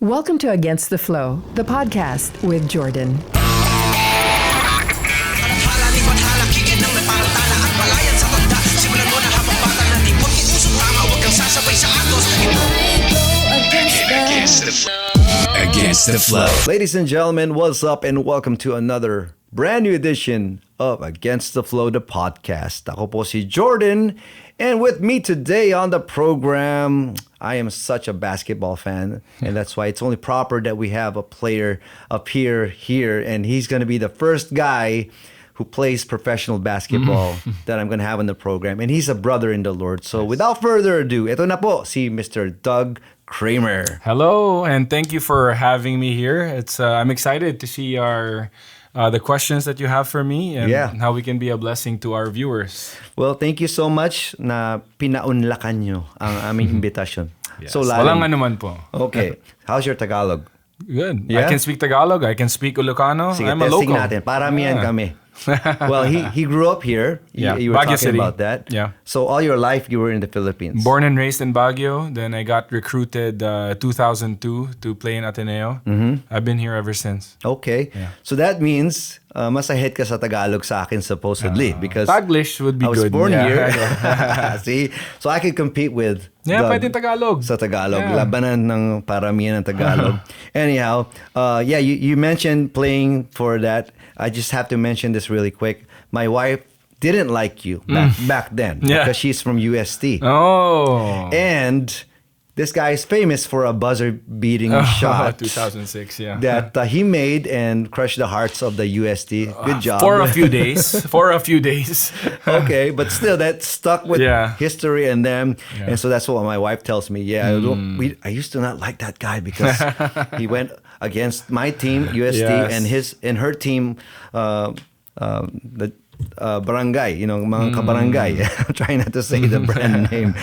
Welcome to Against the Flow, the podcast with Jordan. Against the Flow. Ladies and gentlemen, what's up and welcome to another brand new edition of Against the Flow, the podcast. Ako po si Jordan, and with me today on the program, I am such a basketball fan, and that's why it's only proper that we have a player up here, and he's going to be the first guy who plays professional basketball that I'm going to have on the program, and he's a brother in the Lord. So without further ado, ito na po si Mr. Doug Kramer. Hello, and thank you for having me here. I'm excited to see the questions that you have for me and how we can be a blessing to our viewers. Well, thank you so much na pinaunlakan nyo ang aming invitation. Yes. So Walang anuman po. Okay. How's your Tagalog? Good. Yeah? I can speak Tagalog. I can speak Ilocano. Sige, I'm a testing local. natin. Paramihan kami. Well, he grew up here. You were Baguio talking City. about that. Yeah. So all your life you were in the Philippines. Born and raised in Baguio. Then I got recruited 2002 to play in Ateneo. I've been here ever since. Okay. Yeah. So that means mas ahead ka sa Tagalog sa akin supposedly because Taglish would be I was good. born here. See? So I could compete with Yeah, Doug pwede Tagalog. sa Tagalog. Yeah. Labanan ng paramihan ng Tagalog. Anyhow, you mentioned playing for that. I just have to mention this really quick. My wife didn't like you back then because she's from UST. Oh. And this guy is famous for a buzzer-beating shot 2006, yeah. that he made and crushed the hearts of the UST. Good job. For a few days. Okay, but still that stuck with history and them. Yeah. And so that's what my wife tells me. Yeah, I used to not like that guy because he went against my team, UST, and her team, the barangay, mga kabarangay. I'm trying not to say the brand name.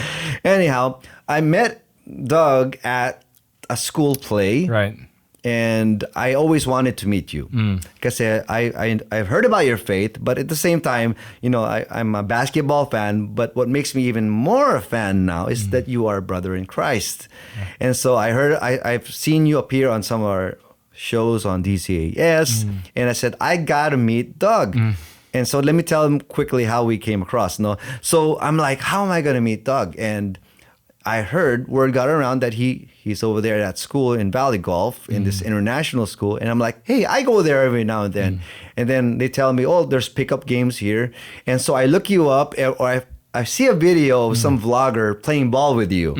Anyhow, I met Doug at a school play. Right. And I always wanted to meet you because I've heard about your faith, but at the same time, I'm a basketball fan. But what makes me even more a fan now is that you are a brother in Christ. Yeah. And so I've seen you appear on some of our shows on DZAS, and I said, I gotta meet Doug. And so let me tell him quickly how we came across. No, so I'm like, how am I gonna meet Doug? And I heard word got around that he's over there at school in Valley Golf in this international school, and I'm like, hey, I go there every now and then. And then they tell me, oh, there's pickup games here, and so I look you up, or I see a video of some vlogger playing ball with you.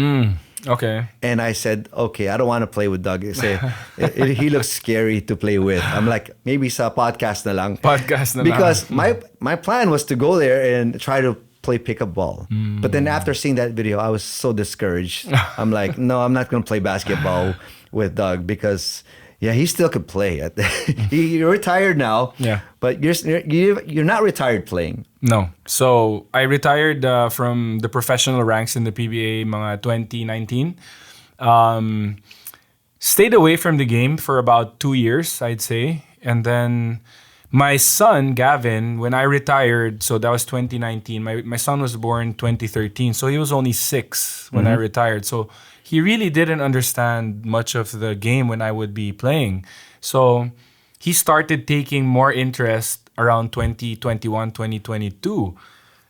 Okay. And I said, okay, I don't want to play with Doug. He looks scary to play with. I'm like, maybe sa podcast na lang. Because my plan was to go there and try to play pickup ball. But then after seeing that video, I was so discouraged. I'm like, no, I'm not going to play basketball with Doug because he still could play. You're retired now. Yeah. But you're not retired playing. No. So I retired from the professional ranks in the PBA mga 2019. Stayed away from the game for about 2 years, I'd say. And then my son, Gavin, when I retired, so that was 2019, my son was born 2013. So he was only 6 when I retired. So he really didn't understand much of the game when I would be playing. So he started taking more interest around 2021, 2022.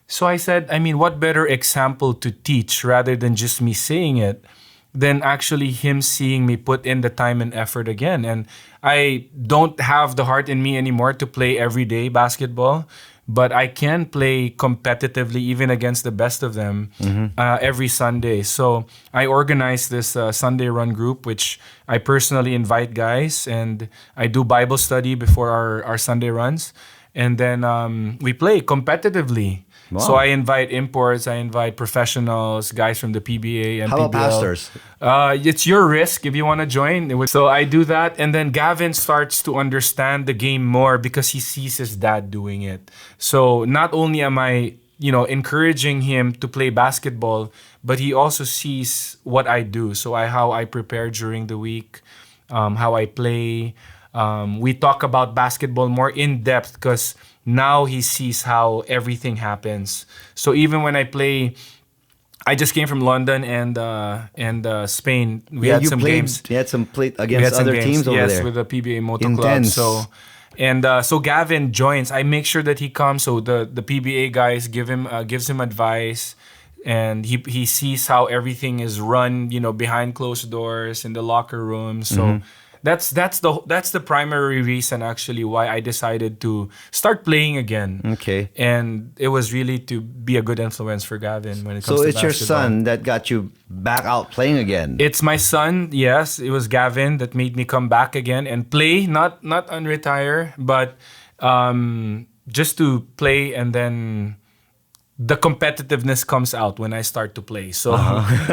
So I said, what better example to teach rather than just me saying it than actually him seeing me put in the time and effort again. And I don't have the heart in me anymore to play everyday basketball, but I can play competitively even against the best of them every Sunday. So I organize this Sunday run group, which I personally invite guys, and I do Bible study before our Sunday runs. And then we play competitively. Wow. So I invite imports, I invite professionals, guys from the PBA and How about pastors? It's your risk if you want to join. So I do that, and then Gavin starts to understand the game more because he sees his dad doing it. So not only am I, encouraging him to play basketball, but he also sees what I do. So how I prepare during the week, how I play. We talk about basketball more in depth because now he sees how everything happens. So even when I play I just came from London and Spain. We had some games. You had some played against other teams over yes, there. with the PBA Moto Intense. Club. So Gavin joins. I make sure that he comes. So the PBA guys gives him advice, and he sees how everything is run, behind closed doors in the locker room. So that's the primary reason actually why I decided to start playing again. Okay. And it was really to be a good influence for Gavin when it comes So to it's your basketball. son that got you back out playing again. It's my son, yes. It was Gavin that made me come back again and play, not unretire, but just to play, and then the competitiveness comes out when I start to play. So,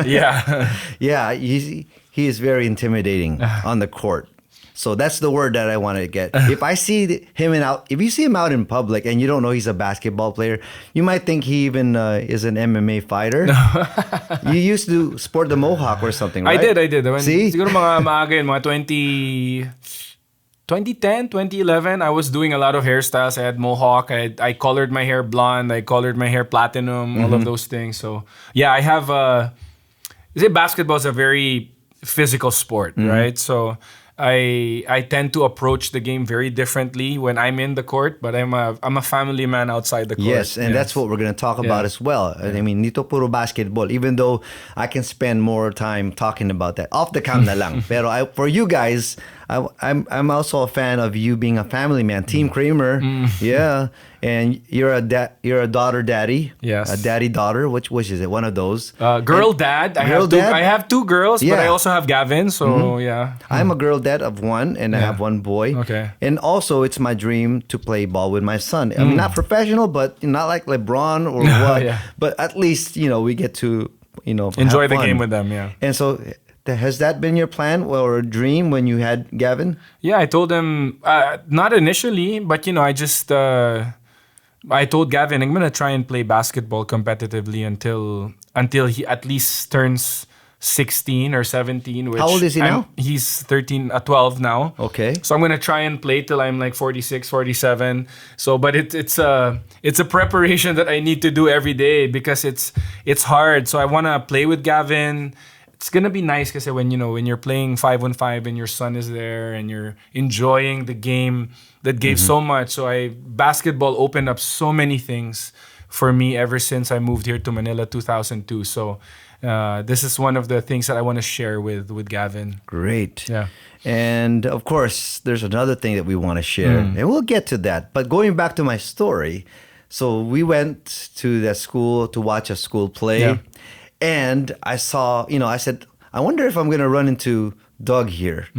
yeah. Yeah, he is very intimidating on the court. So that's the word that I want to get. If you see him out in public and you don't know he's a basketball player, you might think he even is an MMA fighter. You used to sport the mohawk or something, right? I did. See? Siguro mga maaga yun, mga 2010, 2011, I was doing a lot of hairstyles. I had mohawk. I colored my hair blonde. I colored my hair platinum. All of those things. So yeah, I have. Basketball is a very physical sport, right? So I tend to approach the game very differently when I'm in the court, but I'm a family man outside the court. Yes, and that's what we're going to talk about as well. I mean, nito puro basketball, even though I can spend more time talking about that. Off the cam na lang. Pero for you guys, I'm also a fan of you being a family man. Team Kramer. Yeah. And you're a daughter daddy. Yes. A daddy daughter. Which is it? One of those. Girl dad. I have two girls, but I also have Gavin. So yeah. I'm a girl dad of one, and I have one boy. Okay. And also, it's my dream to play ball with my son. I mean, not professional, but not like LeBron or what. Yeah. But at least, we get to, Enjoy have the fun. game with them, yeah. And so, has that been your plan or a dream when you had Gavin? Yeah, I told him, not initially, but I told Gavin, I'm gonna try and play basketball competitively until he at least turns 16 or 17. Which How old is he now? He's 12 now. Okay. So I'm gonna try and play till I'm like 46, 47. So, but it's a preparation that I need to do every day because it's hard. So I wanna play with Gavin. It's gonna be nice because when you're playing 5-on-5 and your son is there and you're enjoying the game that gave so much. So basketball opened up so many things for me ever since I moved here to Manila 2002. So this is one of the things that I want to share with Gavin. Great. Yeah. And of course, there's another thing that we want to share, and we'll get to that. But going back to my story, so we went to that school to watch a school play. Yeah. And I saw, I said, I wonder if I'm going to run into Doug here.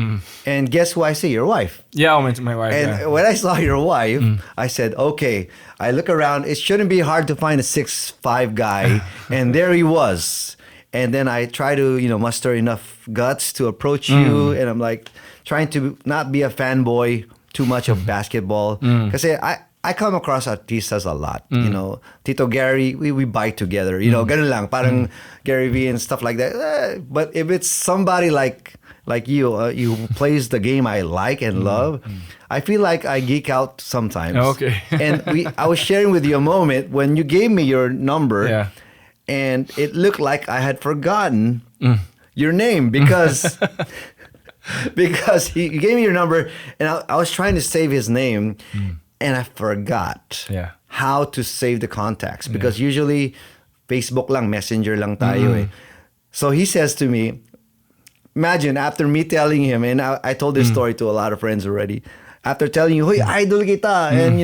And guess who I see? Your wife. Yeah, my wife. And when I saw your wife, I said, okay, I look around. It shouldn't be hard to find a 6'5" guy. And there he was. And then I try to, muster enough guts to approach you. And I'm like trying to not be a fanboy too much of basketball. Because I come across artistas a lot. Tito Gary, we bike together. Ganun lang, parang Gary V and stuff like that. But if it's somebody like you who plays the game I like and love, I feel like I geek out sometimes. Okay. And I was sharing with you a moment when you gave me your number. Yeah. And it looked like I had forgotten your name because you gave me your number and I was trying to save his name. And I forgot how to save the contacts because usually Facebook lang, Messenger lang tayo eh. So he says to me, imagine after me telling him, and I told this story to a lot of friends already. After telling you, "Hoy, idol kita," and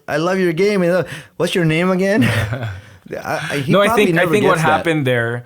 I love your game. And what's your name again? I think what happened there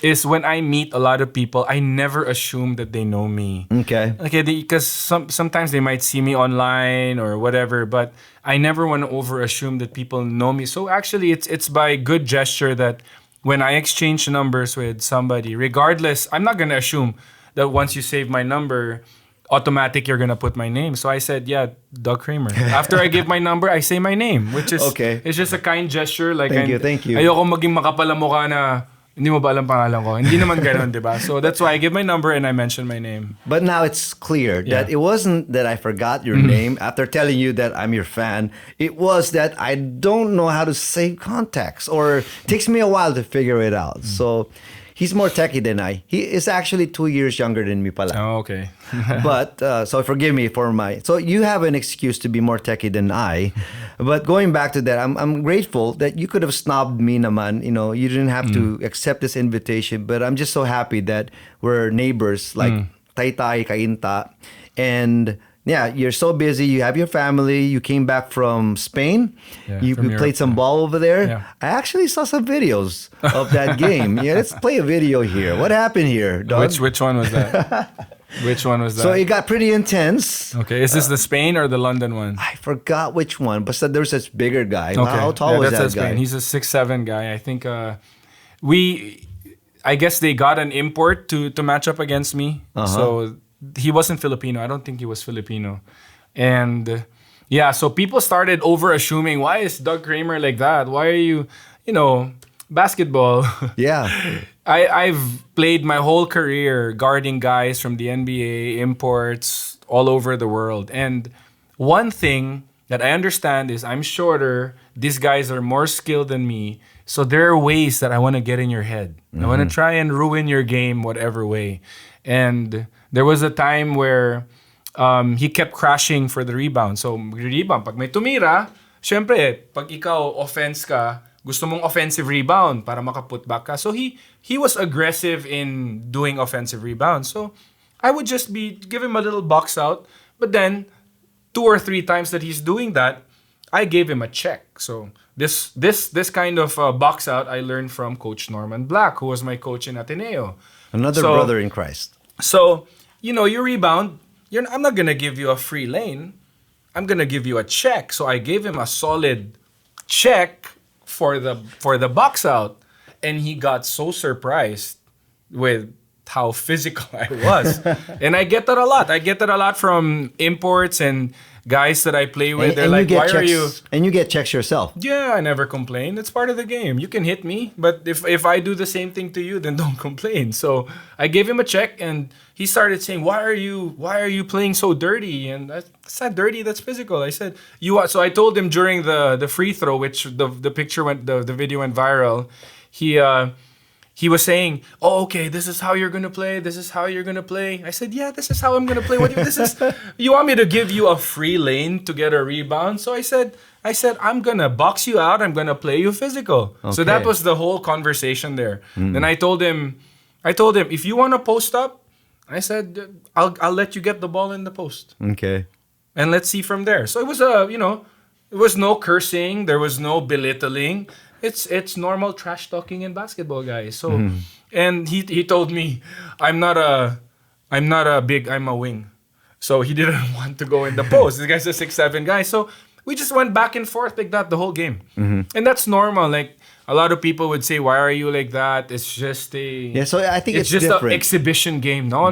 is when I meet a lot of people, I never assume that they know me. Okay. Because sometimes they might see me online or whatever, but I never want to over assume that people know me. So actually, it's by good gesture that when I exchange numbers with somebody, regardless, I'm not gonna assume that once you save my number, automatic you're gonna put my name. So I said, yeah, Doug Kramer. After I give my number, I say my name, which is okay. It's just a kind gesture. Like Thank you. Ayoko maging makapal ang mukha na Hindi mo ba alam pangalan ko? Hindi naman ganun, di ba? So that's why I give my number and I mention my name. But now it's clear that it wasn't that I forgot your name after telling you that I'm your fan. It was that I don't know how to save contacts, or it takes me a while to figure it out. So he's more techie than I. He is actually 2 years younger than me pala. Oh, okay. But so forgive me for my. So you have an excuse to be more techie than I. But going back to that, I'm grateful that you could have snubbed me naman. You know, you didn't have to accept this invitation. But I'm just so happy that we're neighbors, like Taytay, Kainta, and. Yeah, you're so busy. You have your family. You came back from Spain. Yeah, You from played Europe, some ball over there. Yeah. I actually saw some videos of that game. Yeah, let's play a video here. What happened here, dog? Which one was that? Which one was that? So it got pretty intense. Okay, is this the Spain or the London one? I forgot which one, but there was this bigger guy. Okay. How tall was that's that guy? Spain. He's a 6'7" guy. I think I guess they got an import to match up against me. So he wasn't Filipino. I don't think he was Filipino. And so people started over-assuming, why is Doug Kramer like that? Why are you basketball. Yeah. I've played my whole career guarding guys from the NBA, imports, all over the world. And one thing that I understand is I'm shorter. These guys are more skilled than me. So there are ways that I want to get in your head. I want to try and ruin your game whatever way. And there was a time where he kept crashing for the rebound. So rebound, pag may tumira, syempre, pag ikaw offense ka, gusto mong offensive rebound para maka-putback ka. So he was aggressive in doing offensive rebound. So I would just give him a little box out. But then 2 or 3 times that he's doing that, I gave him a check. So this kind of box out I learned from Coach Norman Black, who was my coach in Ateneo. Another brother in Christ. So, you rebound. I'm not gonna give you a free lane. I'm gonna give you a check. So I gave him a solid check for the box out, and he got so surprised with how physical I was. And I get that a lot. I get that a lot from imports and guys that I play with. They're like, why are you... And you get checks yourself. Yeah, I never complain. It's part of the game. You can hit me, but if I do the same thing to you, then don't complain. So I gave him a check, and he started saying, why are you playing so dirty? And that's not dirty, that's physical. I said, so I told him during the free throw, which the video went viral, he was saying, "Oh, okay, this is how you're gonna play. This is how you're gonna play." I said, "Yeah, this is how I'm gonna play. You want me to give you a free lane to get a rebound?" So I said, "I'm gonna box you out. I'm gonna play you physical." Okay. So that was the whole conversation there. Then I told him, if you want to post up, I said, I'll let you get the ball in the post. Okay. And let's see from there. So it was it was no cursing. There was no belittling. It's normal trash talking in basketball, guys. So, and he told me, I'm a wing. So he didn't want to go in the post. This guy's a 6'7" guy. So we just went back and forth like that the whole game. And that's normal. Like a lot of people would say, why are you like that? It's just so I think it's just different. an exhibition game. No.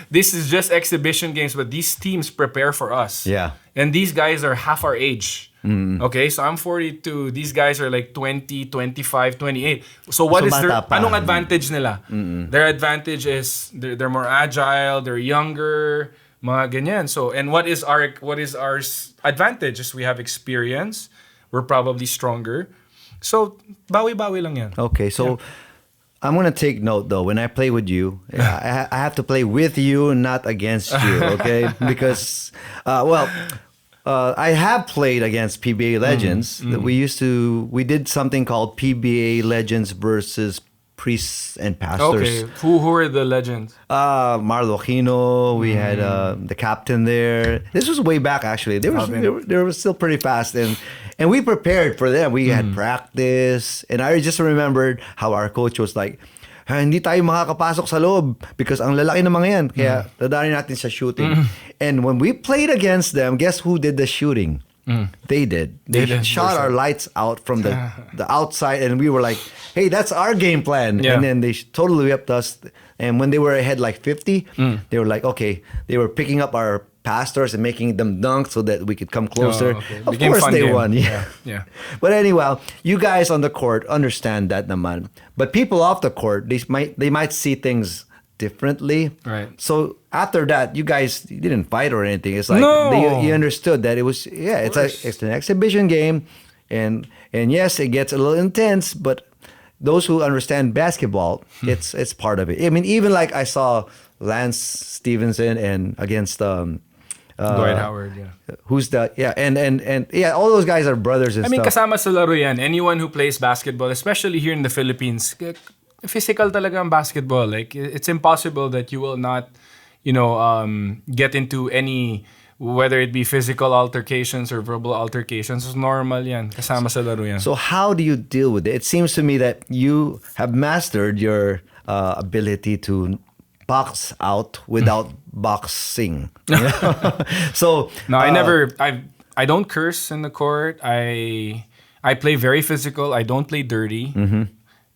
This is just exhibition games, but these teams prepare for us. Yeah. And these guys are half our age. Okay, so I'm 42. These guys are like 20, 25, 28. So anong advantage nila? Their advantage is they're more agile, they're younger, mga ganyan. So, and what is our advantage is we have experience. We're probably stronger. So, bawi-bawi lang yan. Okay, so I'm going to take note, though. When I play with you, I have to play with you, not against you, okay? Because, I have played against PBA Legends. We did something called PBA Legends versus Priests and Pastors. Okay, who are the legends? Marlo Aquino, we had the captain there. This was way back, actually. They were still pretty fast, and we prepared for them. We had practice, and I just remembered how our coach was like, hindi tayo makakapasok sa loob because ang lalaki ng mga yan. Kaya dadaanin natin sa shooting. And when we played against them, guess who did the shooting? They did. They shot our lights out from the outside, and we were like, hey, that's our game plan. Yeah. And then they totally whipped us. And when they were ahead like 50, they were like, okay, they were picking up our pastors and making them dunk so that we could come closer. Oh, okay. Of Became course fun they game. won. Yeah. But anyway, you guys on the court understand that naman. But people off the court, they might see things differently. Right. So after that, you guys didn't fight or anything. It's like No. you understood that it was it's an exhibition game, and yes, it gets a little intense, but those who understand basketball, it's part of it. I mean, even like I saw Lance Stevenson and against Dwight Howard, yeah. who's the and all those guys are brothers and I mean, stuff. kasama sa laro yan. Anyone who plays basketball, especially here in the Philippines, physical talaga ang basketball. Like, it's impossible that you will not, get into any, whether it be physical altercations or verbal altercations. It's normal yan. Kasama sa laro yan. So how do you deal with it? It seems to me that you have mastered your ability to box out without boxing. So No, I don't curse in the court. I play very physical. I don't play dirty.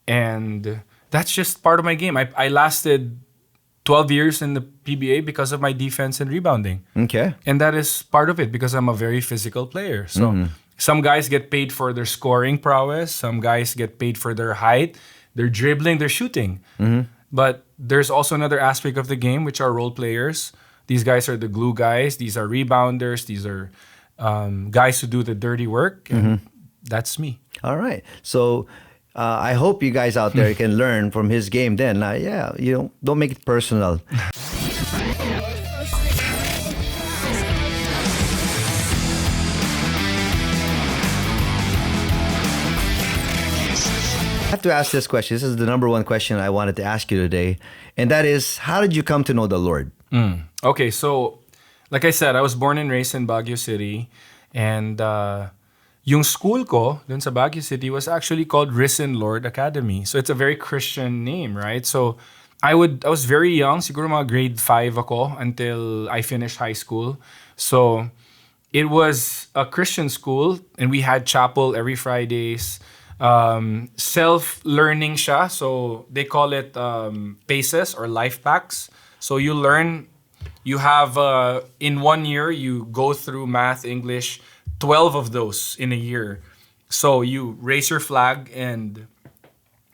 And that's just part of my game. I lasted 12 years in the PBA because of my defense and rebounding. Okay. And that is part of it because I'm a very physical player. So some guys get paid for their scoring prowess. Some guys get paid for their height, their dribbling, their shooting. But there's also another aspect of the game, which are role players. These guys are the glue guys. These are rebounders. These are guys who do the dirty work. And that's me. All right. So I hope you guys out there can learn from his game then. Don't make it personal. I have to ask this question. This is the number one question I wanted to ask you today. And that is, how did you come to know the Lord? Okay, so like I said, I was born and raised in Baguio City. And yung school ko dun sa Baguio City was actually called Risen Lord Academy. So it's a very Christian name, right? So I was very young, siguro mga grade 5 ako until I finished high school. So it was a Christian school and we had chapel every Fridays. Self-learning siya. So they call it PACES or life packs. So you learn, you have, in 1 year, you go through math, English, 12 of those in a year. So you raise your flag and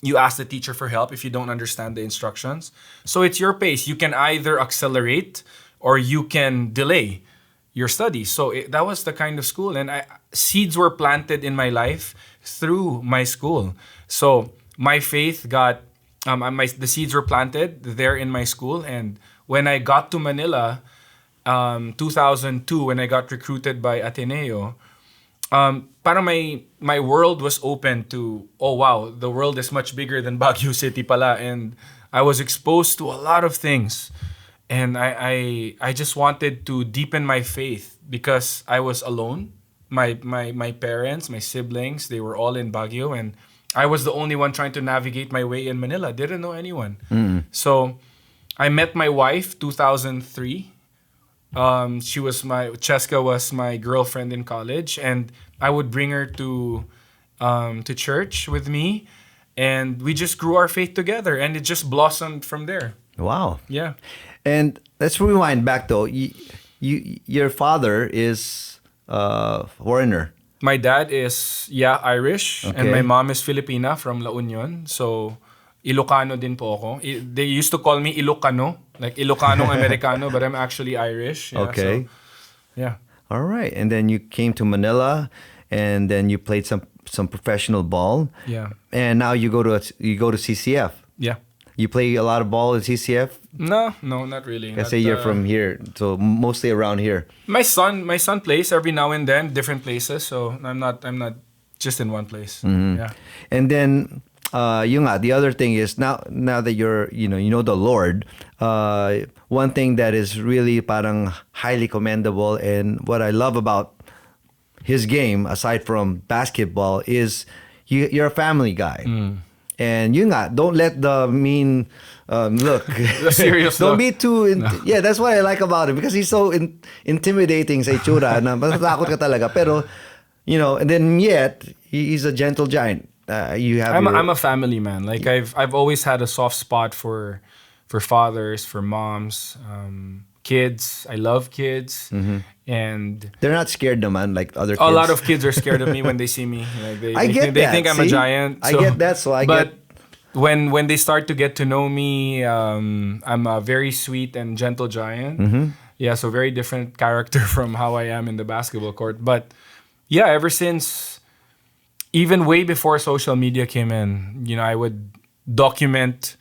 you ask the teacher for help if you don't understand the instructions. So it's your pace. You can either accelerate or you can delay your studies. So that was the kind of school. And seeds were planted in my life through my school. So my faith got, the seeds were planted there in my school. And when I got to Manila, 2002, when I got recruited by Ateneo, parang my world was open to, oh wow, the world is much bigger than Baguio City pala. And I was exposed to a lot of things. And I just wanted to deepen my faith because I was alone. My parents, my siblings, they were all in Baguio, and I was the only one trying to navigate my way in Manila. Didn't know anyone. So I met my wife 2003. Cheska was my girlfriend in college, and I would bring her to church with me, and we just grew our faith together, and it just blossomed from there. Wow. Yeah. And let's rewind back though. Your father is foreigner. My dad is, Irish. Okay. And my mom is Filipina from La Union. So, Ilocano din po ako. They used to call me Ilocano. Like Ilocano Americano, but I'm actually Irish. Yeah, Okay. So, yeah. All right. And then you came to Manila and then you played some professional ball. Yeah. And now you go to CCF. Yeah. You play a lot of ball at CCF? No, not really. I say you're from here, so mostly around here. My son plays every now and then, different places. So I'm not just in one place. Yeah. And then the other thing is now that you're you know the Lord, one thing that is really parang highly commendable and what I love about his game aside from basketball is you're a family guy. And don't let the mean look. The serious Don't look. be too... Yeah, that's what I like about him because he's so intimidating sa itsura na matatakot ka talaga. Pero, and then yet, he's a gentle giant. I'm a family man. Like I've always had a soft spot for fathers, for moms, kids. I love kids. And They're not scared naman like other kids. a lot of kids are scared of me when they see me. Like they think I'm a giant. I get that. So but when they start to get to know me, I'm a very sweet and gentle giant. Yeah, so very different character from how I am in the basketball court. But yeah, ever since, even way before social media came in, I would document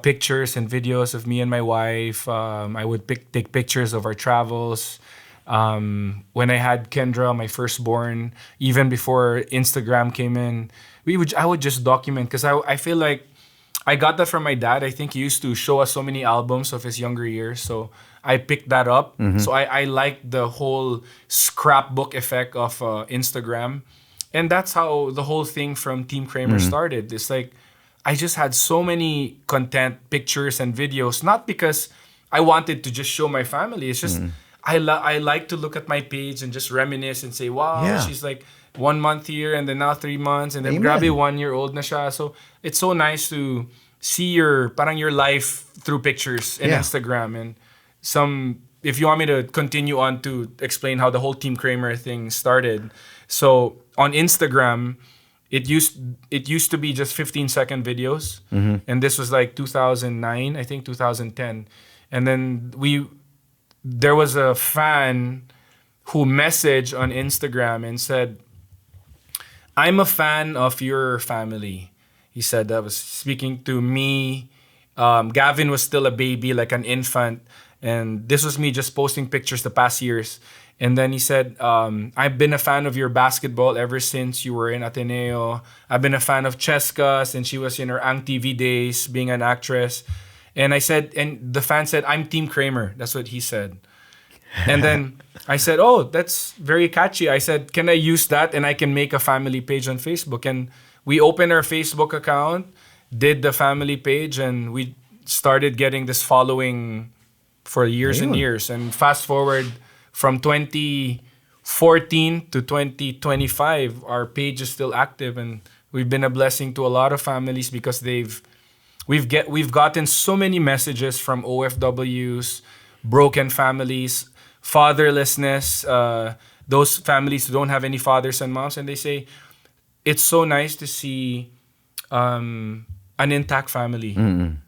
pictures and videos of me and my wife. I would take pictures of our travels. When I had Kendra, my firstborn, even before Instagram came in, I would just document, because I feel like I got that from my dad. I think he used to show us so many albums of his younger years, so I picked that up. So I like the whole scrapbook effect of Instagram, and that's how the whole thing from Team Kramer started. It's like I just had so many content, pictures, and videos, not because I wanted to just show my family. It's just I like to look at my page and just reminisce and say, wow, she's like 1 month here, and then now 3 months, and then grabe 1 year old na siya. So it's so nice to see your life through pictures in Instagram. And if you want me to continue on to explain how the whole Team Kramer thing started. So on Instagram, it used to be just 15-second videos, and this was like 2009, I think 2010, and then there was a fan who messaged on Instagram and said, "I'm a fan of your family." He said that was speaking to me. Gavin was still a baby, like an infant, and this was me just posting pictures the past years. And then he said, I've been a fan of your basketball ever since you were in Ateneo. I've been a fan of Cheska's, and she was in her Ang TV days being an actress. And the fan said, "I'm Team Kramer." That's what he said. And then I said, "Oh, that's very catchy." I said, "Can I use that and I can make a family page on Facebook?" And we opened our Facebook account, did the family page, and we started getting this following for years and years. And fast forward from 2014 to 2025, our page is still active, and we've been a blessing to a lot of families because we've gotten so many messages from OFWs, broken families, fatherlessness, those families who don't have any fathers and moms, and they say it's so nice to see an intact family. And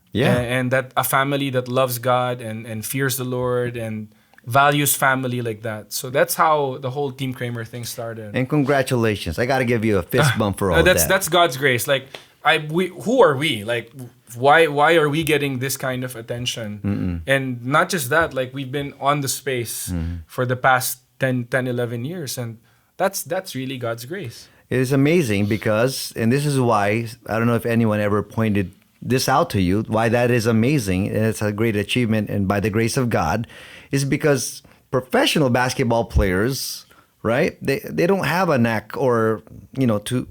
that a family that loves God and fears the Lord and values family like that. So that's how the whole Team Kramer thing started. And congratulations. I got to give you a fist bump for all that. That's God's grace. Like, who are we? Like, why are we getting this kind of attention? And not just that, like, we've been on the space for the past 10, 11 years. And that's really God's grace. It is amazing because, and this is why, I don't know if anyone ever pointed this out to you, why that is amazing, and it's a great achievement, and by the grace of God, is because professional basketball players, right? They don't have a knack, or to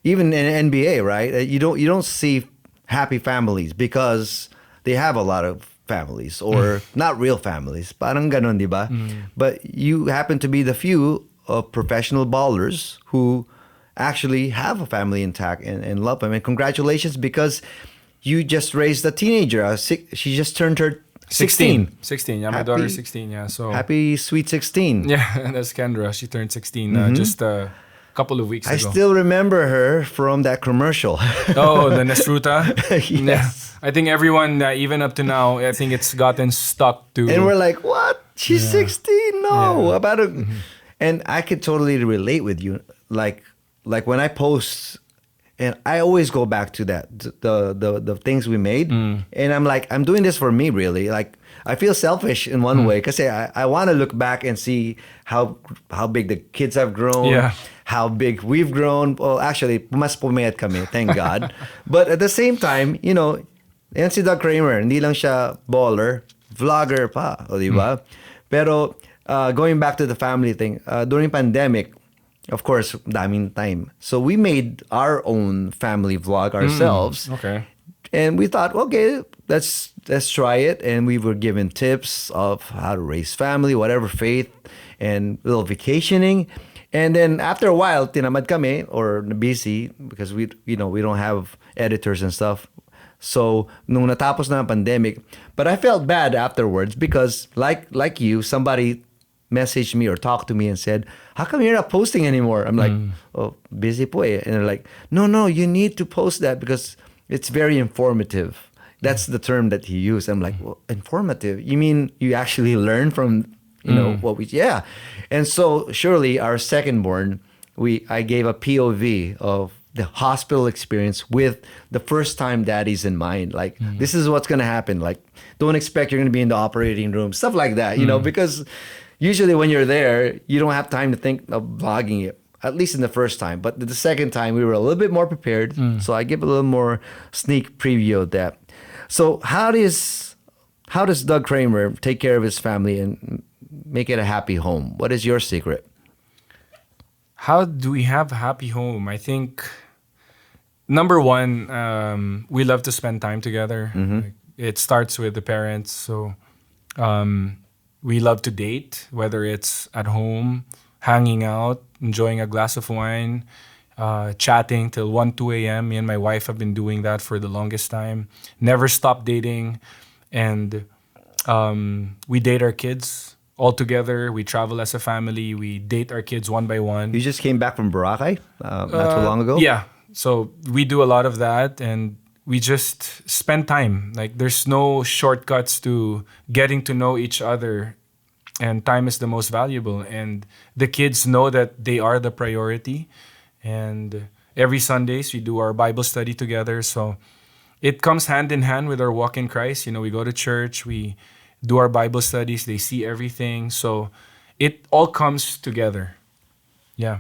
even in NBA, right? You don't see happy families because they have a lot of families, or not real families. Parang ganon, di ba? But you happen to be the few of professional ballers who actually have a family intact and love them. And congratulations, because you just raised a teenager. She just turned her 16. 16. Yeah, my daughter's 16. Yeah, so happy sweet 16. Yeah, that's Kendra. She turned 16 just a couple of weeks ago. I still remember her from that commercial. Oh, the Nesfruta? Yes. Yeah. I think everyone, even up to now, I think it's gotten stuck to... And we're like, what? She's 16? No. Yeah. About it. And I could totally relate with you. Like when I post... And I always go back to that, the things we made. And I'm like, I'm doing this for me, really. Like, I feel selfish in one way, because I want to look back and see how big the kids have grown, how big we've grown. Well, actually, mas pumayat kami, thank God. But at the same time, yan si Doug Kramer, hindi lang siya baller, vlogger pa, o diba? Pero going back to the family thing, during pandemic, of course, daming time. So we made our own family vlog ourselves. Okay. And we thought, okay, let's try it. And we were given tips of how to raise family, whatever faith, and a little vacationing. And then after a while, tinamad kami or busy because we don't have editors and stuff. So, nung natapos na ang pandemic, but I felt bad afterwards because like you, somebody messaged me or talked to me and said, how come you're not posting anymore? I'm like, oh, busy po eh. And they're like, no, you need to post that because it's very informative. That's the term that he used. I'm like, well, informative? You mean you actually learn from, what we, yeah. And so surely our second born, I gave a POV of the hospital experience with the first time daddies in mind. Like, this is what's going to happen. Like, don't expect you're going to be in the operating room, stuff like that, because usually when you're there, you don't have time to think of vlogging it, at least in the first time. But the second time, we were a little bit more prepared. So I give a little more sneak preview of that. So how does Doug Kramer take care of his family and make it a happy home? What is your secret? How do we have a happy home? I think, number one, we love to spend time together. Like, it starts with the parents. So we love to date, whether it's at home, hanging out, enjoying a glass of wine, chatting till 1, 2 a.m. Me and my wife have been doing that for the longest time. Never stop dating. And we date our kids all together. We travel as a family. We date our kids one by one. You just came back from Boracay not too long ago? Yeah. So we do a lot of that, and we just spend time. Like, there's no shortcuts to getting to know each other, and time is the most valuable. And the kids know that they are the priority. And every Sundays we do our Bible study together. So it comes hand in hand with our walk in Christ. We go to church, we do our Bible studies, they see everything. So it all comes together. Yeah.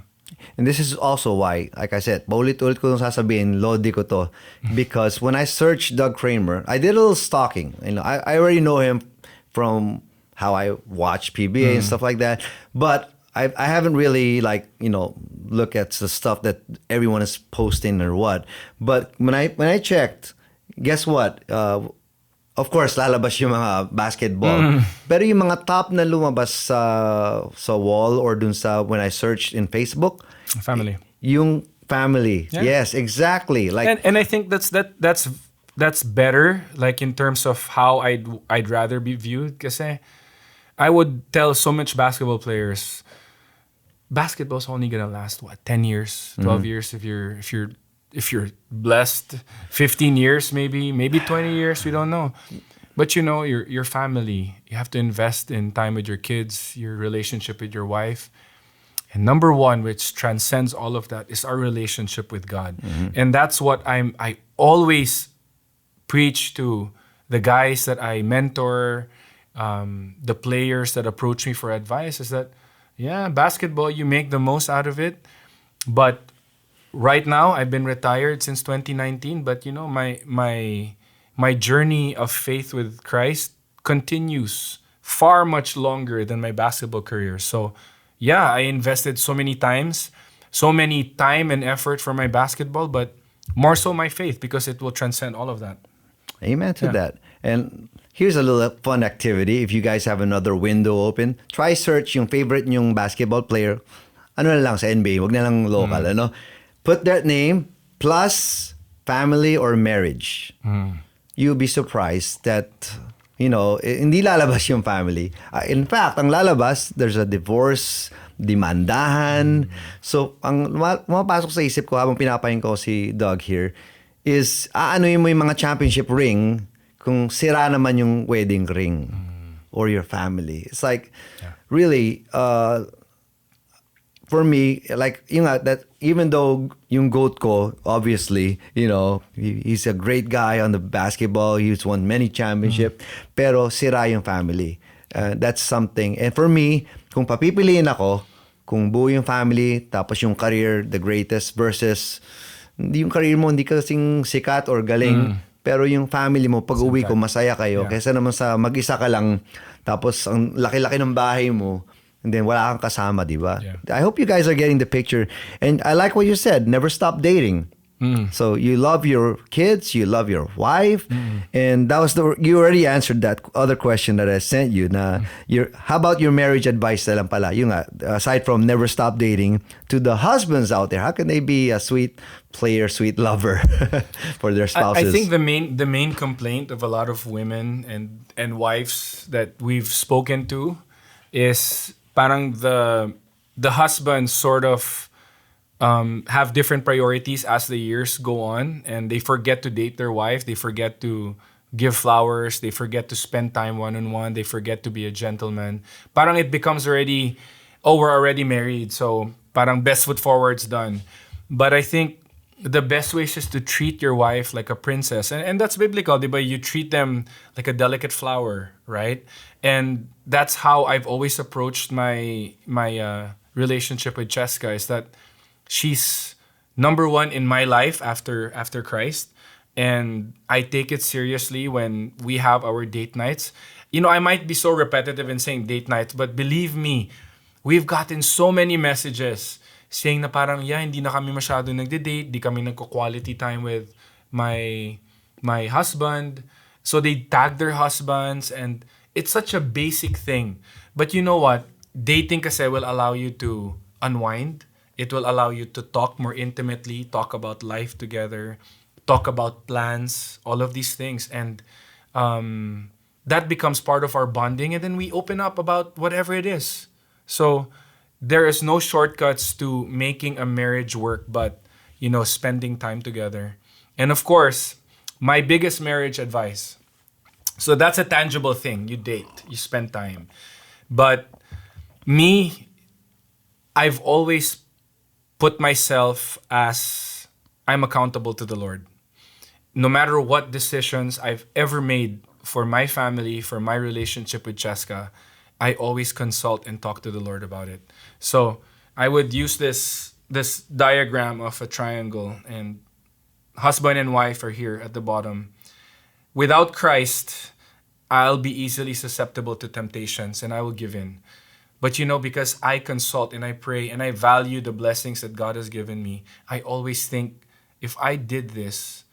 And this is also why, like I said, paulit-ulit ko nung sasabihin, lodi ko to. Because when I searched Doug Kramer, I did a little stalking. I already know him from how I watch PBA and stuff like that. But I haven't really look at the stuff that everyone is posting or what. But when I checked, guess what? Of course, lalabas yung mga basketball. Pero yung mga top na lumabas sa wall or dun sa when I searched in Facebook, family. Yung family. Yeah. Yes, exactly. Like, and I think that's better, like in terms of how I'd rather be viewed. Kasi I would tell so much basketball players, basketball's only gonna last 10 years, 12 years if you're blessed, 15 years maybe 20 years, we don't know. But your family, you have to invest in time with your kids, your relationship with your wife. And number one, which transcends all of that, is our relationship with God. And that's what I always preach to the guys that I mentor, the players that approach me for advice, is that basketball, you make the most out of it. But right now, I've been retired since 2019. But my journey of faith with Christ continues far much longer than my basketball career. So, I invested so many time and effort for my basketball, but more so my faith, because it will transcend all of that. Amen to that. And here's a little fun activity. If you guys have another window open, try search yung favorite nyong basketball player. Ano na lang sa NBA, wag na lang local, ano? Put that name plus family or marriage. You'll be surprised that, hindi lalabas yung family. In fact, ang lalabas, there's a divorce, demandahan. So, ang mapasok sa isip ko habang pinapahin ko si Doug here is, aanoyin mo yung mga championship ring kung sira naman yung wedding ring or your family. It's like, really, for me, like, that even though yung GOAT ko, obviously, he's a great guy on the basketball, he's won many championships, pero sira yung family. That's something. And for me, kung papipiliin ako, kung buo yung family, tapos yung career, the greatest, versus yung career mo, hindi kasing sikat or galing, pero yung family mo, pag uwi ko, masaya kayo. Kaysa naman sa mag-isa ka lang, tapos ang laki-laki ng bahay mo, and then wala kang kasama, di ba? I hope you guys are getting the picture. And I like what you said, never stop dating. So you love your kids, you love your wife, and that was you already answered that other question that I sent you. Na how about your marriage advice na lang pala? Yung aside from never stop dating, to the husbands out there, how can they be a sweet player, sweet lover for their spouses? I think the main complaint of a lot of women and wives that we've spoken to is parang the husbands sort of have different priorities as the years go on, and they forget to date their wife. They forget to give flowers. They forget to spend time one-on-one. They forget to be a gentleman. Parang it becomes already, we're already married, so parang best foot forward's done. But I think the best way is just to treat your wife like a princess. And that's biblical, diba? You treat them like a delicate flower, right? And that's how I've always approached my relationship with Cheska, is that she's number one in my life after Christ. And I take it seriously when we have our date nights. You know, I might be so repetitive in saying date nights, but believe me, we've gotten so many messages saying na parang, hindi na kami masyado nagde-date, di kami nagko-quality time with my husband. So they tag their husbands, and it's such a basic thing. But you know what? Dating kasi will allow you to unwind. It will allow you to talk more intimately, talk about life together, talk about plans, all of these things. And that becomes part of our bonding. And then we open up about whatever it is. So there is no shortcuts to making a marriage work, but, spending time together. And of course, my biggest marriage advice. So that's a tangible thing. You date, you spend time. But me, I've always put myself as I'm accountable to the Lord. No matter what decisions I've ever made for my family, for my relationship with Cheska, I always consult and talk to the Lord about it. So I would use this diagram of a triangle, and husband and wife are here at the bottom. Without Christ, I'll be easily susceptible to temptations and I will give in. But because I consult and I pray and I value the blessings that God has given me, I always think, if I did this,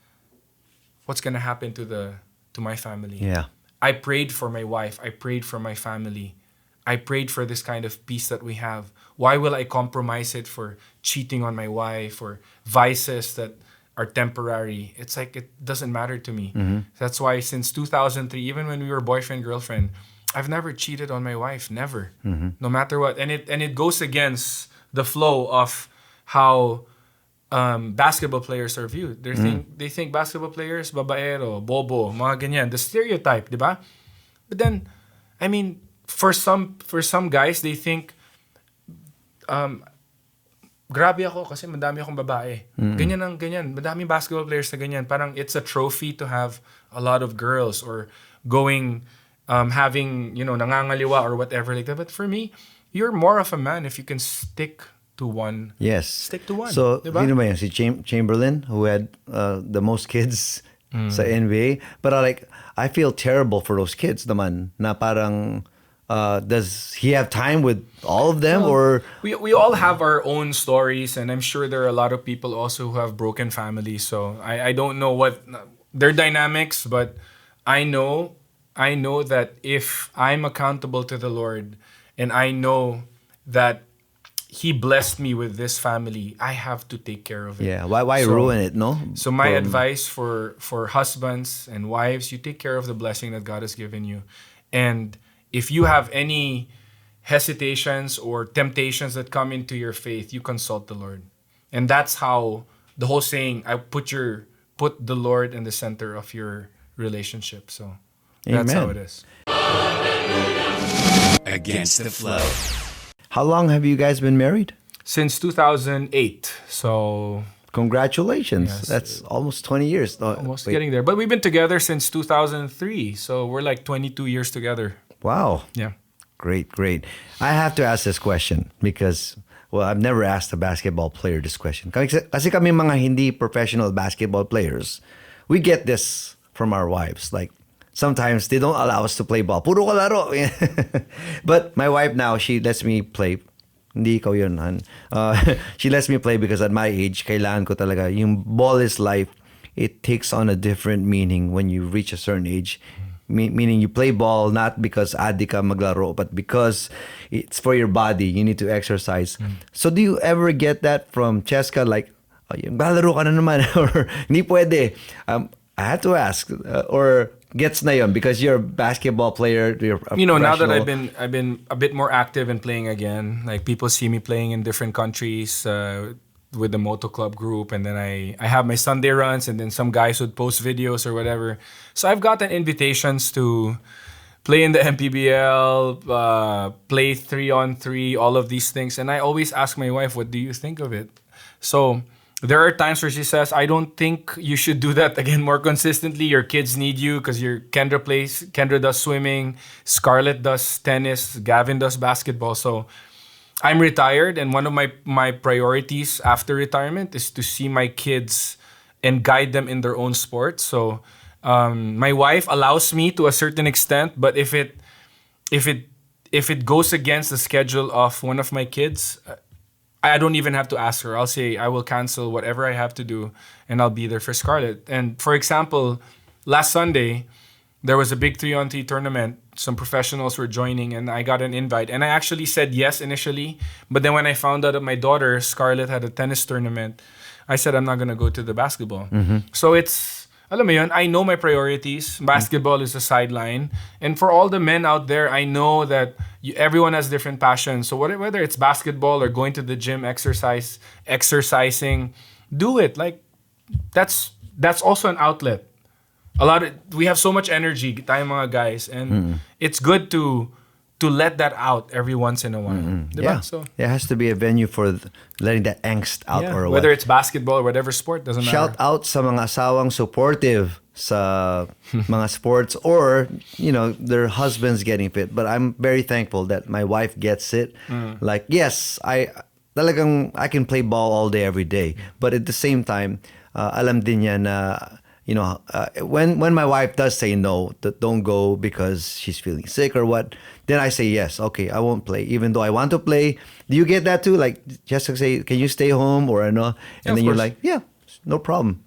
what's going to happen to my family? Yeah. I prayed for my wife. I prayed for my family. I prayed for this kind of peace that we have. Why will I compromise it for cheating on my wife or vices that are temporary? It's like, it doesn't matter to me. That's why since 2003, even when we were boyfriend, girlfriend, I've never cheated on my wife, never. No matter what. And it goes against the flow of how basketball players are viewed. They think basketball players, babaero, bobo, mga ganyan. The stereotype, di ba? But then, I mean, for some guys, they think, grabe ako kasi madami akong babae. Ganyan ang ganyan. Madami basketball players na ganyan. Parang it's a trophy to have a lot of girls, or going, having, nangangaliwa or whatever like that. But for me, you're more of a man if you can stick to one. Yes. Stick to one. So, diba? ba yan? Si Chamberlain, who had the most kids sa NBA. But I feel terrible for those kids naman, na parang, does he have time with all of them? Or we all have our own stories, and I'm sure there are a lot of people also who have broken families. So I don't know what their dynamics, but I know that if I'm accountable to the Lord, and I know that He blessed me with this family, I have to take care of it. yeah, why ruin it, no? So my advice for husbands and wives, you take care of the blessing that God has given you. And if you have any hesitations or temptations that come into your faith, you consult the Lord. And that's how the whole saying, I put the Lord in the center of your relationship. So that's how it is. Against the flow. How long have you guys been married? Since 2008. So Congratulations. Yes. That's almost 20 years. No, almost wait. getting there. But we've been together since 2003. So we're like 22 years together. Wow. Yeah. Great. I have to ask this question because, I've never asked a basketball player this question. Kasi kami mga hindi professional basketball players, we get this from our wives. Like, sometimes they don't allow us to play ball. Puro kalaro. But my wife now, she lets me play Hindi ikaw yun, Han. She lets me play because at my age, kailangan ko talaga. Yung ball is life. It takes on a different meaning when you reach a certain age. Meaning you play ball not because adi ka maglaro, but because it's for your body. You need to exercise. So do you ever get that from Cheska? Like, balaro ka na naman. Or hindi pwede. I had to ask. Or gets na yun because you're a basketball player. You're a now that professional. I've been a bit more active in playing again. Like people see me playing in different countries with the moto club group, and then I have my Sunday runs, and then some guys would post videos or whatever. So I've gotten invitations to play in the MPBL, play 3-on-3, all of these things, and I always ask my wife, "What do you think of it?" So there are times where she says, "I don't think you should do that again more consistently. Your kids need you because Kendra does swimming, Scarlett does tennis, Gavin does basketball." So I'm retired, and one of my priorities after retirement is to see my kids and guide them in their own sport. So my wife allows me to a certain extent, but if it goes against the schedule of one of my kids, I don't even have to ask her. I'll say I will cancel whatever I have to do, and I'll be there for Scarlett. And for example, last Sunday, there was a big 3-on-3 tournament. Some professionals were joining, and I got an invite. And I actually said yes initially, but then when I found out that my daughter, Scarlett, had a tennis tournament, I said I'm not going to go to the basketball. So it's, alam mo yun, I know my priorities. Basketball is a sideline. And for all the men out there, I know that everyone has different passions. So whether it's basketball or going to the gym, exercising, do it. Like, that's also an outlet. We have so much energy, tayong mga guys, and it's good to let that out every once in a while. Diba? Yeah, So there has to be a venue for letting that angst out, yeah, or whether what. it's basketball or whatever sport, doesn't Shout matter. out sa mga asawang supportive sa mga sports, or their husbands getting fit. But I'm very thankful that my wife gets it. Like, yes, I can play ball all day every day, but at the same time, alam din niya na when my wife does say no, that don't go because she's feeling sick or what, then I say yes, okay, I won't play even though I want to play. Do you get that too? Like, just to say, can you stay home or no? And of then you're course. like, yeah, no problem.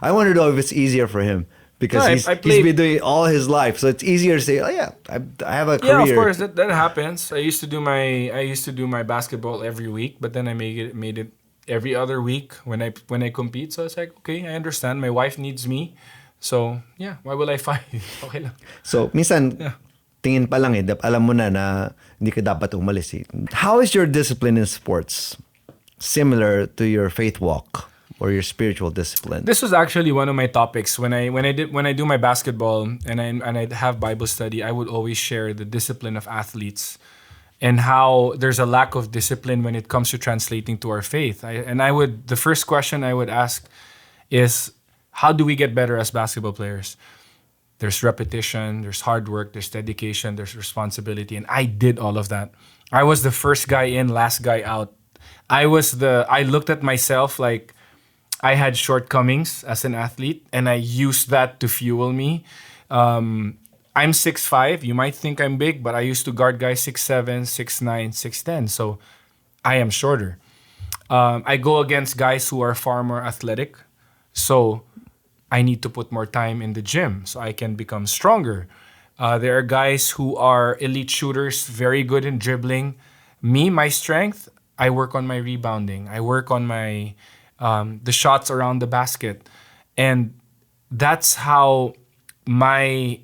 I want to know if it's easier for him because No, he's been doing it all his life, so it's easier to say, oh yeah, I have a career. Yeah, of course, that happens. I used to do my basketball every week, but then I made it every other week when I compete. So it's like, okay, I understand. My wife needs me. So, yeah, why will I fight? Okay lang. So, minsan, tingin pa lang alam mo na hindi ka dapat umalis eh. How is your discipline in sports similar to your faith walk or your spiritual discipline? This was actually one of my topics when I do my basketball and I have Bible study. I would always share the discipline of athletes and how there's a lack of discipline when it comes to translating to our faith. The first question I would ask is, how do we get better as basketball players? There's repetition, there's hard work, there's dedication, there's responsibility, and I did all of that. I was the first guy in, last guy out. I looked at myself like I had shortcomings as an athlete, and I used that to fuel me. I'm 6'5". You might think I'm big, but I used to guard guys 6'7", 6'9", 6'10". So I am shorter. I go against guys who are far more athletic. So I need to put more time in the gym so I can become stronger. There are guys who are elite shooters, very good in dribbling. My strength, I work on my rebounding. I work on my the shots around the basket. And that's how my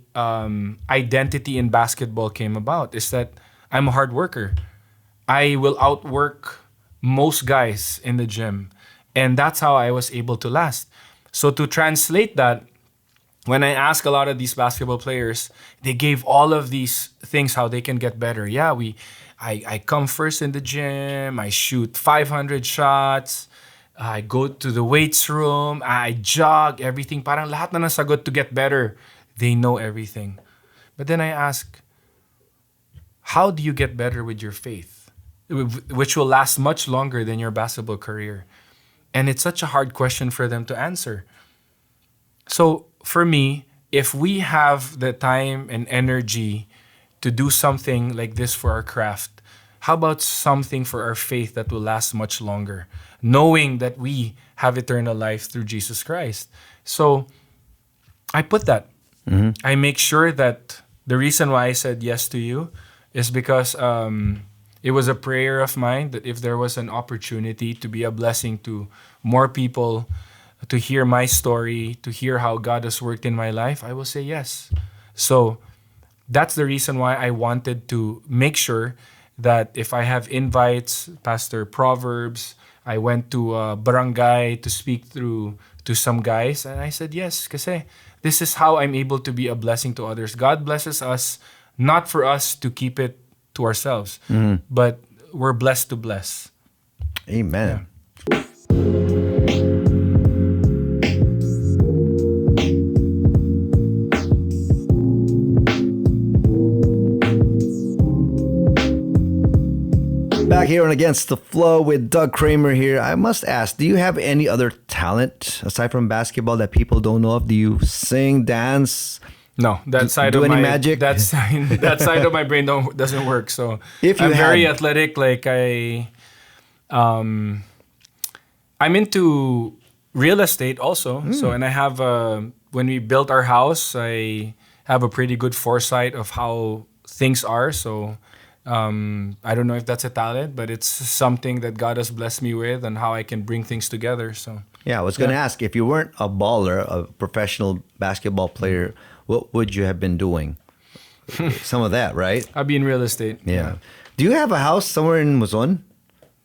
identity in basketball came about, is that I'm a hard worker. I will outwork most guys in the gym. And that's how I was able to last. So to translate that, when I ask a lot of these basketball players, they gave all of these things how they can get better. Yeah, I come first in the gym, I shoot 500 shots, I go to the weights room, I jog, everything. Parang lahat na nasagot to get better. They know everything. But then I ask, how do you get better with your faith, which will last much longer than your basketball career? And it's such a hard question for them to answer. So for me, if we have the time and energy to do something like this for our craft, how about something for our faith that will last much longer, knowing that we have eternal life through Jesus Christ? So I put that. I make sure that the reason why I said yes to you is because it was a prayer of mine that if there was an opportunity to be a blessing to more people, to hear my story, to hear how God has worked in my life, I will say yes. So that's the reason why I wanted to make sure that if I have invites, Pastor Proverbs, I went to a barangay to speak to some guys, and I said yes, kasi this is how I'm able to be a blessing to others. God blesses us, not for us to keep it to ourselves, but we're blessed to bless. Amen. Back here on Against the Flow with Doug Kramer here. I must ask, do you have any other talent aside from basketball that people don't know of? Do you sing, dance? No, that side do of any my magic? that side of my brain doesn't work. So If you I'm very had- athletic. Like I'm into real estate also. So and I have when we built our house, I have a pretty good foresight of how things are. So I don't know if that's a talent, but it's something that God has blessed me with and how I can bring things together. So Yeah, I was going to ask, if you weren't a baller, a professional basketball player, what would you have been doing? Some of that, right? I'll be in real estate. Yeah. Do you have a house somewhere in Luzon?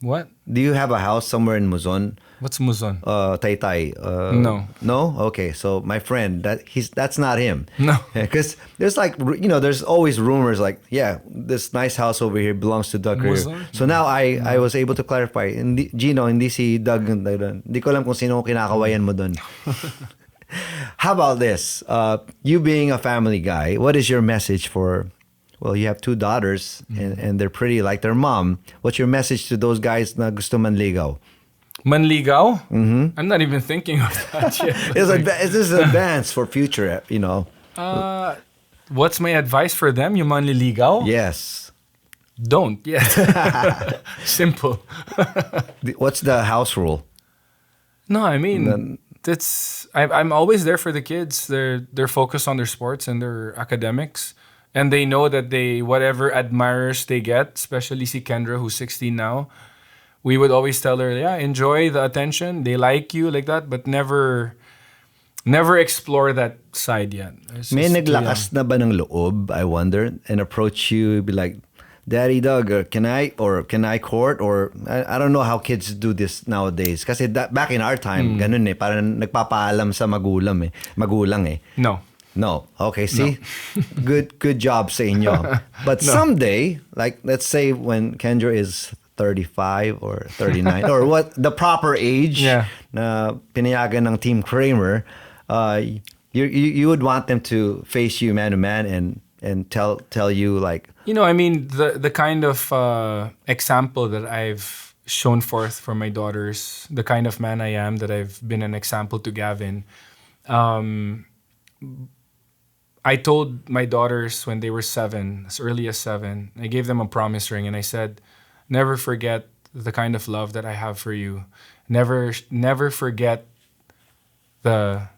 What? Do you have a house somewhere in Luzon? What's Muzon? Taytay. No. No? Okay. So my friend, that's not him. No. Because there's there's always rumors like, yeah, this nice house over here belongs to Doug Kramer. Luzon? So now I was able to clarify. Hindi si Doug. Hindi ko alam kung sino kinakawayan mo dun. How about this? You being a family guy, what is your message for... Well, you have two daughters and they're pretty like their mom. What's your message to those guys na gusto manligaw? Manligaw? I'm not even thinking of that yet. This is advance for future, What's my advice for them? Yung manliligaw? Yes. Don't yet. Simple. What's the house rule? No, I mean, I'm always there for the kids. They're focused on their sports and their academics. And they know that whatever admirers they get, especially si Kendra, who's 16 now, we would always tell her, yeah, enjoy the attention. They like you like that, but never explore that side yet. May naglakas na ba ng loob, I wonder, and approach you, be like, Daddy Doug, can I court? Or I don't know how kids do this nowadays. Kasi back in our time, ganun eh, parang nagpapaalam sa magulang eh. No. Okay, see? No. Good job sa inyo. But someday, like let's say when Kendra is 35 or 39 or what the proper age na pinayagan ng Team Kramer, you would want them to face you man to man and tell you like, I mean, the kind of example that I've shown forth for my daughters, the kind of man I am, that I've been an example to Gavin. I told my daughters when they were 7, as early as 7, I gave them a promise ring and I said, never forget the kind of love that I have for you. Never forget the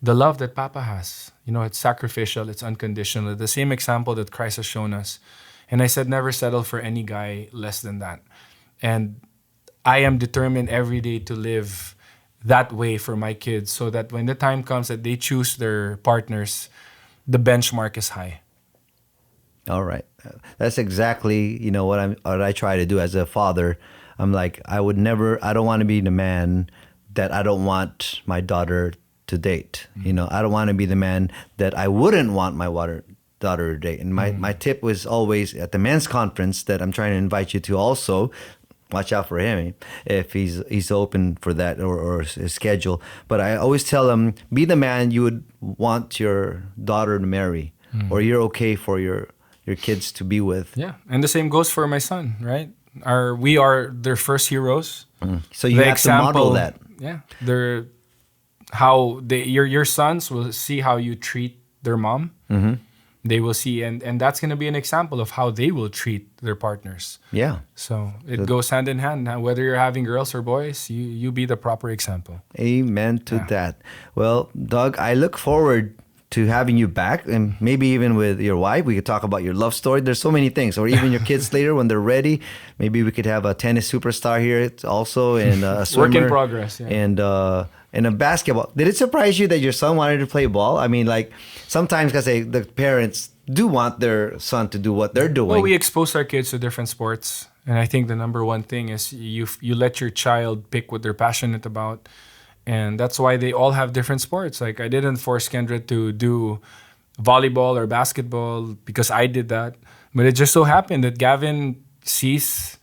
love that Papa has. It's sacrificial, it's unconditional. The same example that Christ has shown us. And I said, never settle for any guy less than that. And I am determined every day to live that way for my kids so that when the time comes that they choose their partners, the benchmark is high. All right. That's exactly, what I try to do as a father. I'm like, I don't want to be the man that I don't want my daughter to date. I don't want to be the man that I wouldn't want my daughter to date. And my tip was always at the men's conference that I'm trying to invite you to also, watch out for him if he's open for that or his schedule. But I always tell him, be the man you would want your daughter to marry, or you're okay for your kids to be with. Yeah, and the same goes for my son, right? We are their first heroes. So you have to model that. Yeah, your sons will see how you treat their mom. they will see, and that's going to be an example of how they will treat their partners. Yeah. So it goes hand in hand. Now, whether you're having girls or boys, you be the proper example. Amen to that. Well, Doug, I look forward to having you back, and maybe even with your wife. We could talk about your love story. There's so many things, or even your kids later when they're ready. Maybe we could have a tennis superstar here also, and a swimmer. Work in progress. Yeah. And a basketball. Did it surprise you that your son wanted to play ball? I mean, like sometimes because the parents do want their son to do what they're doing. Well, we expose our kids to different sports, and I think the number one thing is you let your child pick what they're passionate about. And that's why they all have different sports. Like I didn't force Kendra to do volleyball or basketball because I did that. But it just so happened that Gavin sees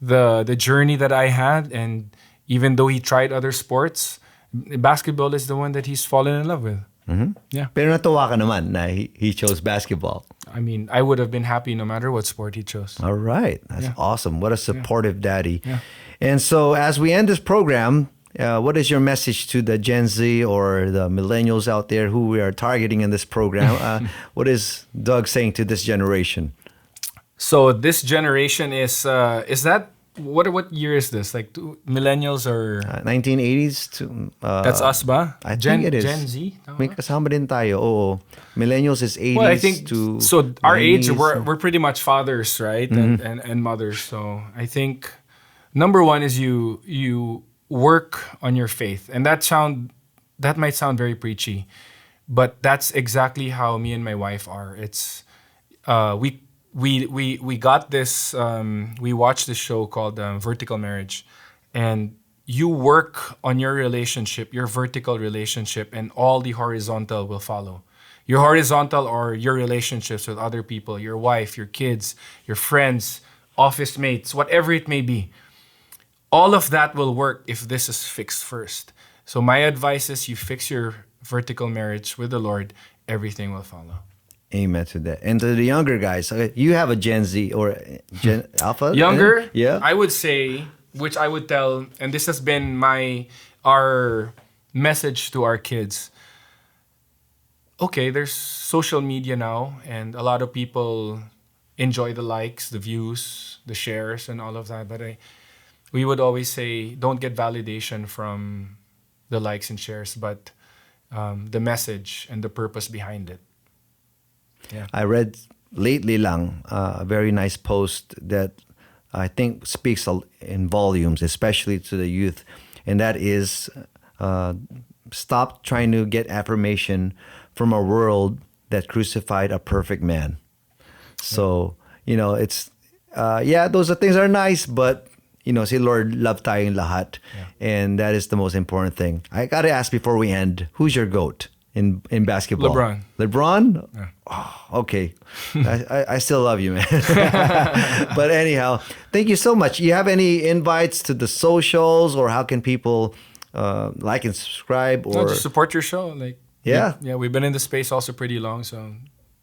the journey that I had. And even though he tried other sports, basketball is the one that he's fallen in love with. Mm-hmm. Yeah. Pero natuwa ka naman na he chose basketball. I mean, I would have been happy no matter what sport he chose. All right. That's awesome. What a supportive daddy. Yeah. And so as we end this program, what is your message to the Gen Z or the millennials out there who we are targeting in this program? What is Doug saying to this generation? So this generation is that what year is this? Like millennials or 1980s to that's us ba? I think it is. Gen Z. May kasama din tayo. Oo. Millennials is 80s Well, I think to so. Our 90s. age, we're pretty much fathers, right, and mothers. So I think number one is you work on your faith, and that might sound very preachy, but that's exactly how me and my wife are. It's we got this. We watched this show called Vertical Marriage, and you work on your relationship, your vertical relationship, and all the horizontal will follow. Your horizontal are your relationships with other people, your wife, your kids, your friends, office mates, whatever it may be. All of that will work if this is fixed first. So my advice is you fix your vertical marriage with the Lord, everything will follow. Amen to that. And to the younger guys, you have a Gen Z or Gen Alpha? Younger, Yeah. I would say, which I would tell, and this has been our message to our kids. Okay, there's social media now, and a lot of people enjoy the likes, the views, the shares, and all of that. But we would always say, don't get validation from the likes and shares, but the message and the purpose behind it. Yeah. I read lately lang a very nice post that I think speaks in volumes, especially to the youth, and that is stop trying to get affirmation from a world that crucified a perfect man. So, it's, those things are nice, but si Lord, love tayong lahat. Yeah. And that is the most important thing. I got to ask before we end, who's your GOAT in basketball? LeBron? Yeah. Oh, okay. I still love you, man. But anyhow, thank you so much. You have any invites to the socials, or how can people like and subscribe? Or Just support your show. We've been in the space also pretty long, so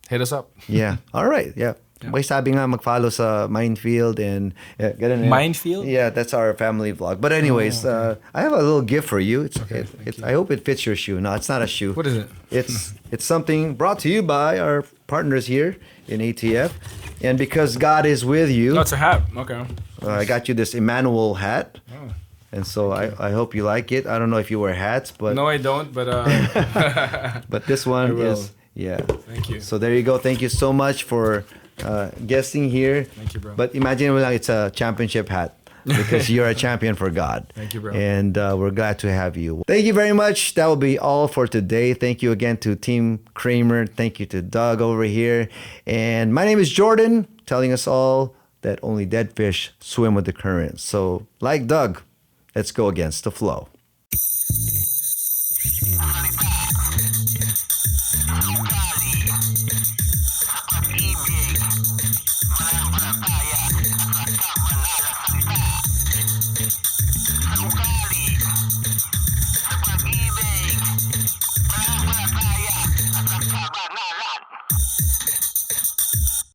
hit us up. Yeah. All right. Yeah. May sabi nga mag-follow sa Minefield and ganun. Minefield? Yeah, that's our family vlog. But anyways, I have a little gift for you. I hope it fits your shoe. No, it's not a shoe. What is it? It's something brought to you by our partners here in ATF. And because God is with you, No, it's a hat. Okay. I got you this Emmanuel hat. Oh. And so I hope you like it. I don't know if you wear hats, but No, I don't, but but this one I will. is, yeah. Thank you. So there you go. Thank you so much for guesting here. Thank you, bro. But imagine it's a championship hat because you're a champion for God. Thank you, bro. And we're glad to have you. Thank you very much. That will be all for today. Thank you again to Team Kramer. Thank you to Doug over here. And my name is Jordan, telling us all that only dead fish swim with the current. So like Doug, let's go against the flow.